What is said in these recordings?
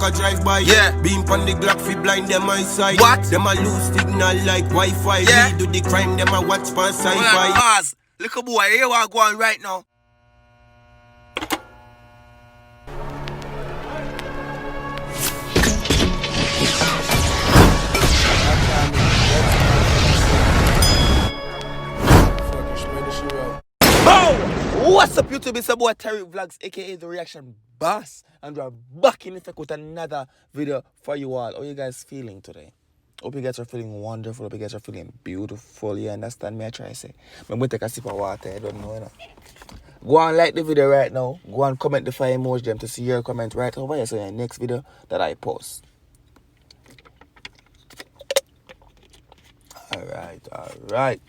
I drive by, beam on the Glock fi blind them eyesight. What? Them a lose signal like Wi-Fi. Yeah. We do the crime, them a watch pan sci-fi. Pause. Little boy, here we are going right now. What's up YouTube, it's your boy Tyrekevlogs, aka the reaction boss, and we're back in effect with another video for you all. How you guys feeling today? Hope you guys are feeling wonderful, hope you guys are feeling beautiful. You understand me? I try to say, I'm going to take a sip of water, I don't know, you know. Go and like the video right now, go and comment the fire emoji them to see your comment right over here, so in the next video that I post. Alright.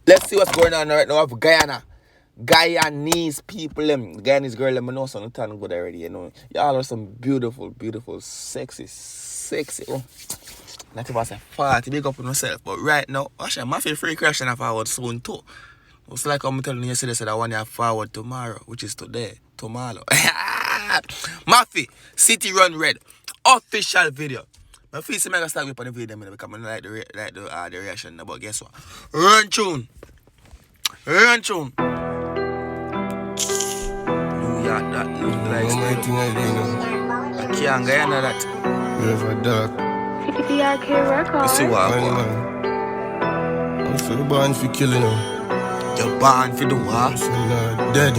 Let's see what's going on right now with Guyana. Guyanese people, them Guyanese girl, them know something turn good already, you know. Y'all are some beautiful, sexy. Oh, not if I say 40, big up on myself. But right now, actually, Mafi free crash and I forward soon too. It's like I'm telling you yesterday, said I want to forward tomorrow, which is today, tomorrow. Mafi, City Run Red, official video. My face is gonna start with on the video because I like the reaction, but guess what? Run tune. That look like I can't get that. Never dark. Tyrekevlogs. You see what I want? I'm for the born for killing them. You're born for the what? Dead.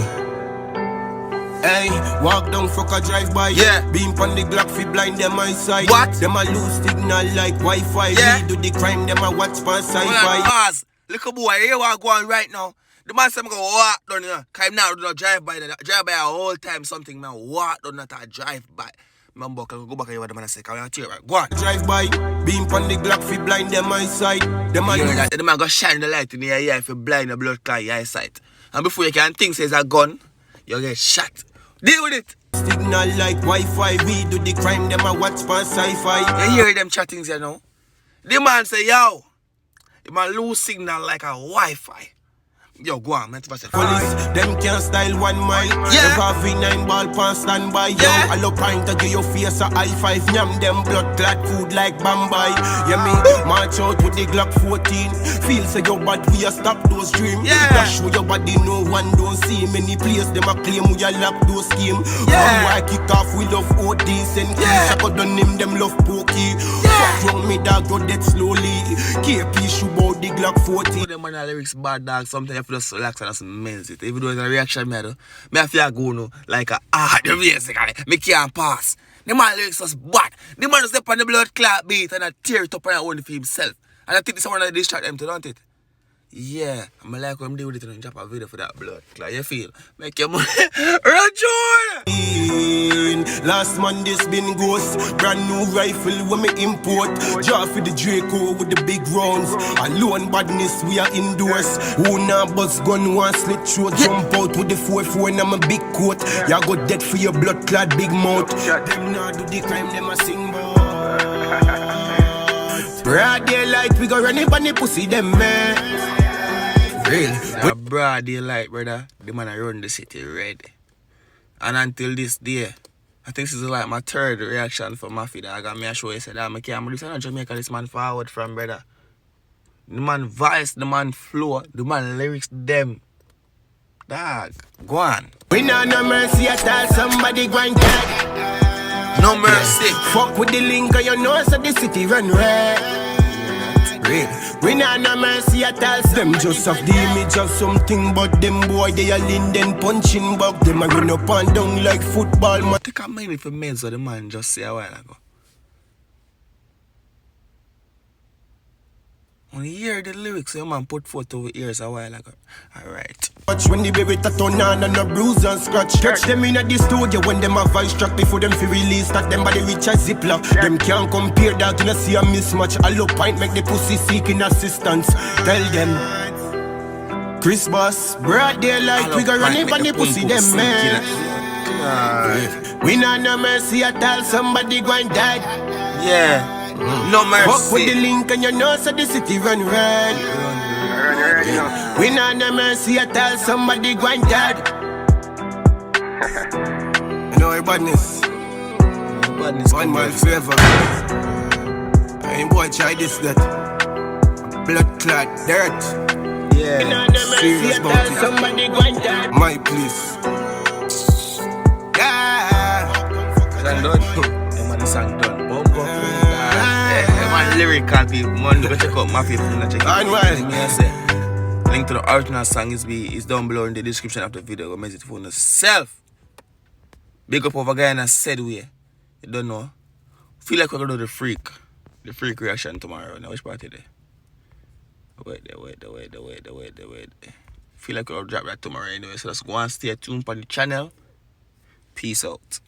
Hey, walk down, fuck a drive by. Yeah. Beam on the Glock fi blind them eyesight. What? Them a lose signal like Wi-Fi. Yeah. We do the crime, them a watch pan sci-fi. Pause. Little boy, here we are going right now. The man said I'm going to walk down here. Because I'm not going to drive by a whole time something. Man, walk down that I drive by. Man, go back here what the man say. Come here, right? Go on. Drive by, beam on the Glock fi blind them eyesight. Them a You hear lose that? The man go shine the light in your eye if you blind the blood clot your eyesight. And before you can think it's a gun, you get shot. Deal with it. signal like Wi-Fi. We do the crime, them a watch pan sci-fi. You hear them chattings, you know? The man say, yo, the man lose signal like a Wi-Fi. Yo, go on, man. Police, them can't style 1 mile. Yeah. Never V9 ball pan stand by. Yeah. I love pint to give your face a high five. Yam them blood clad food like Bambai. Yeah, me march out with the Glock 14. Feel say your bad, we a stop those dreams. Yeah. Dash with your body, no one don't see. Many players, them a claim we a lock those scheme. Yeah. Why kick off, we love OD. Send Yeah. I got the name, them love pokey. Yeah. Fuck wrong me dog, go dead slowly. KP shoot out the Glock 14. Them man lyrics bad dog, sometimes you have to just relax and just men's it. Even though it's a reaction, me I feel go no like a the basically. Me can't pass. The man lyrics was bad. The man step on the blood clot beat and I tear it up and I own it for himself. And I think this is one that distract them to, don't it? Yeah, I'm like when I'm doing it and drop a video for that blood clot. You feel? Make your money. Run, John! Last month this been ghost. Brand new rifle when me import. Draw for the Draco with the big rounds. Alone badness we are indoors. Who now bust gun one slit throat. Jump out with the 4-4 and I'm a big coat. Ya go dead for your blood clad big mouth. Them now do the crime, them a sing bout. Broad daylight we go run it on the pussy them man. Real. Broad daylight, brother. The man I run the city red. And until this day, I think this is like my third reaction for Mafi. I got me a show. He said, I can't believe it's Jamaica this man forward from, brother. The man voice, the man flow, the man lyrics, them. Dog, go on. We know no mercy at all, somebody go and get. No mercy. Fuck with the link, you know, so the city run red. Real. We know no mercy at all. Them just have the image of something, but them boy they are Linden punching back. Them a run up and down like football. Man. Take a minute for men, so the man just say a while ago. When you hear the lyrics, your man put forth over ears a while ago. Alright. Watch when the baby turn on and a bruise and scratch. Catch them in the studio when them a voice track before them feel release. That them body reach a ziplock. Them can't compare that, you know see a mismatch. A low pint make the pussy seeking assistance. Tell them Christmas, broad daylight, we go run it on the pussy them man. We know no mercy at all, somebody go and die. Yeah. No mercy. Fuck with the link and you know so the city run red. We know no mercy at all, somebody go and die. You know your badness. badness. One mile forever. I ain't boy try this that. Blood clot dirt. Yeah. Serious about it. My place. Yeah. Song done. Yeah, man, the song done. Bumbo. Yeah, man, lyrical people. Man, go check out Mafi. Check it out. Me I say. Link to the original song is down below in the description of the video. Go message for yourself. Big up over Guyana said we. You don't know. Feel like we're gonna do the freak reaction tomorrow. Now which party there? Wait. Feel like we'll drop that tomorrow anyway. So let's go and stay tuned for the channel. Peace out.